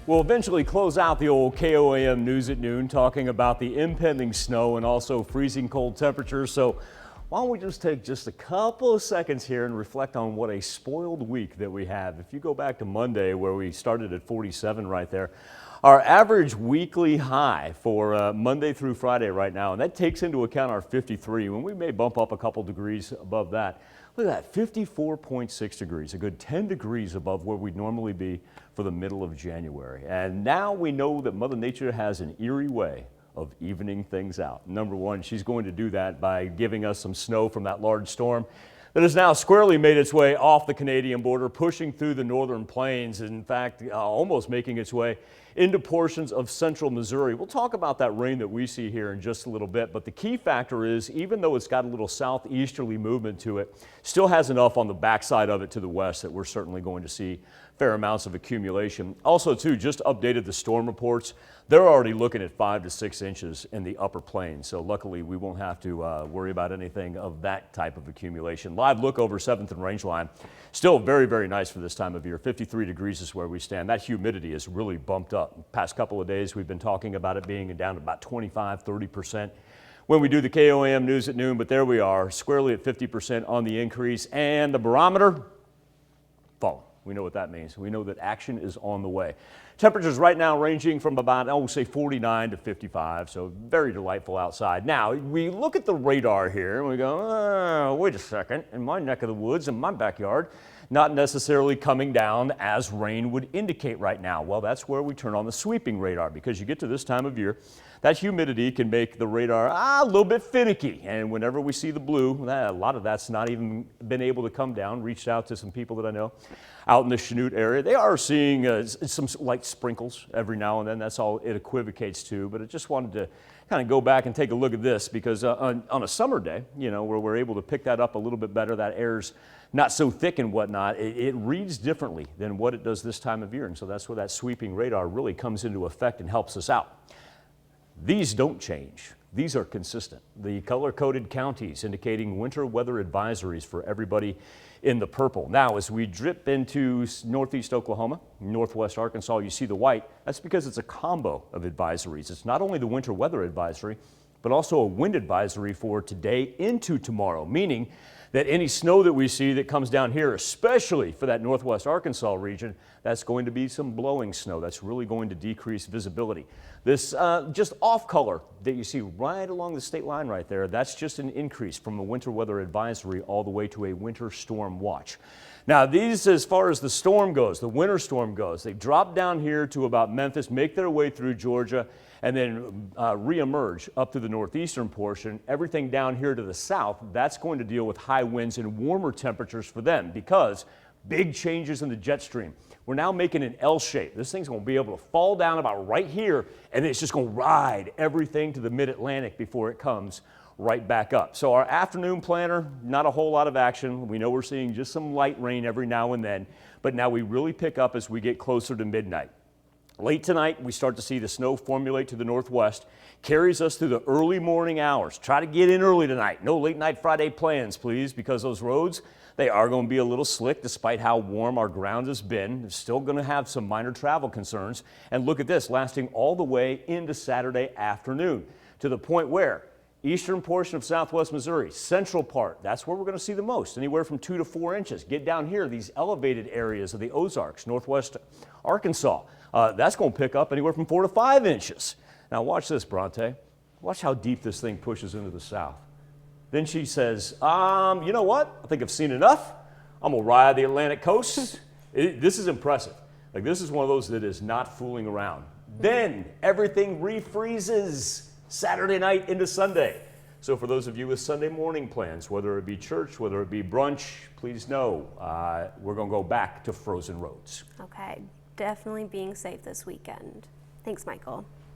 We'll eventually close out the old KOAM News at Noon talking about the impending snow and also freezing cold temperatures. So why don't we just take just a couple of seconds here and reflect on what a spoiled week that we have. If you go back to Monday where we started at 47 right there, our average weekly high for Monday through Friday right now, and that takes into account our 53, when we may bump up a couple degrees above that. Look at that, 54.6 degrees, a good 10 degrees above where we'd normally be for the middle of January. And now we know that Mother Nature has an eerie way of evening things out. Number one, she's going to do that by giving us some snow from that large storm that has now squarely made its way off the Canadian border, pushing through the northern plains, and in fact, almost making its way into portions of central Missouri. We'll talk about that rain that we see here in just a little bit, but the key factor is, even though it's got a little southeasterly movement to it, still has enough on the backside of it to the west that we're certainly going to see fair amounts of accumulation. Also, too, just updated the storm reports. They're already looking at 5 to 6 inches in the upper plains, so luckily we won't have to worry about anything of that type of accumulation. Live look over 7th and Rangeline. Still very, very nice for this time of year. 53 degrees is where we stand. That humidity has really bumped up. Past couple of days we've been talking about it being down to about 25–30% when we do the KOAM News at Noon, but there we are, squarely at 50% on the increase, and the barometer falling. We know what that means. We know that action is on the way. Temperatures right now ranging from about, say 49 to 55, so very delightful outside. Now, we look at the radar here and we go, wait a second, in my neck of the woods, in my backyard, not necessarily coming down as rain would indicate right now. Well, that's where we turn on the sweeping radar, because you get to this time of year, that humidity can make the radar a little bit finicky. And whenever we see the blue, a lot of that's not even been able to come down. Reached out to some people that I know out in the Chanute area. They are seeing some light sprinkles every now and then. That's all it equivocates to. But I just wanted to kind of go back and take a look at this, because on a summer day, you know, where we're able to pick that up a little bit better, that air's not so thick and whatnot, it reads differently than what it does this time of year. And so that's where that sweeping radar really comes into effect and helps us out. These don't change. These are consistent. The color-coded counties indicating winter weather advisories for everybody in the purple. Now, as we drip into northeast Oklahoma, northwest Arkansas, you see the white. That's because it's a combo of advisories. It's not only the winter weather advisory, but also a wind advisory for today into tomorrow, meaning that any snow that we see that comes down here, especially for that northwest Arkansas region, that's going to be some blowing snow. That's really going to decrease visibility. This just off color that you see right along the state line right there, that's just an increase from a winter weather advisory all the way to a winter storm watch. Now, these, as far as the storm goes, the winter storm goes, they drop down here to about Memphis, make their way through Georgia, and then reemerge up to the northeastern portion. Everything down here to the south, that's going to deal with high winds and warmer temperatures for them, because big changes in the jet stream. We're now making an L shape. This thing's going to be able to fall down about right here, and it's just going to ride everything to the mid-Atlantic before it comes right back up. So our afternoon planner, not a whole lot of action. We know we're seeing just some light rain every now and then, but now we really pick up as we get closer to midnight. Late tonight, we start to see the snow formulate to the northwest, carries us through the early morning hours. Try to get in early tonight. No late night Friday plans, please, because those roads, they are going to be a little slick despite how warm our ground has been. They're still going to have some minor travel concerns. And look at this, lasting all the way into Saturday afternoon, to the point where eastern portion of southwest Missouri, central part, that's where we're going to see the most, anywhere from 2 to 4 inches. Get down here, these elevated areas of the Ozarks, northwest Arkansas, that's going to pick up anywhere from 4 to 5 inches. Now watch this, Bronte. Watch how deep this thing pushes into the south. Then she says, you know what? I think I've seen enough. I'm going to ride the Atlantic coast. This is impressive. Like, this is one of those that is not fooling around. Then everything refreezes Saturday night into Sunday. So for those of you with Sunday morning plans, whether it be church, whether it be brunch, please know we're going to go back to frozen roads. Okay, definitely being safe this weekend. Thanks, Michael.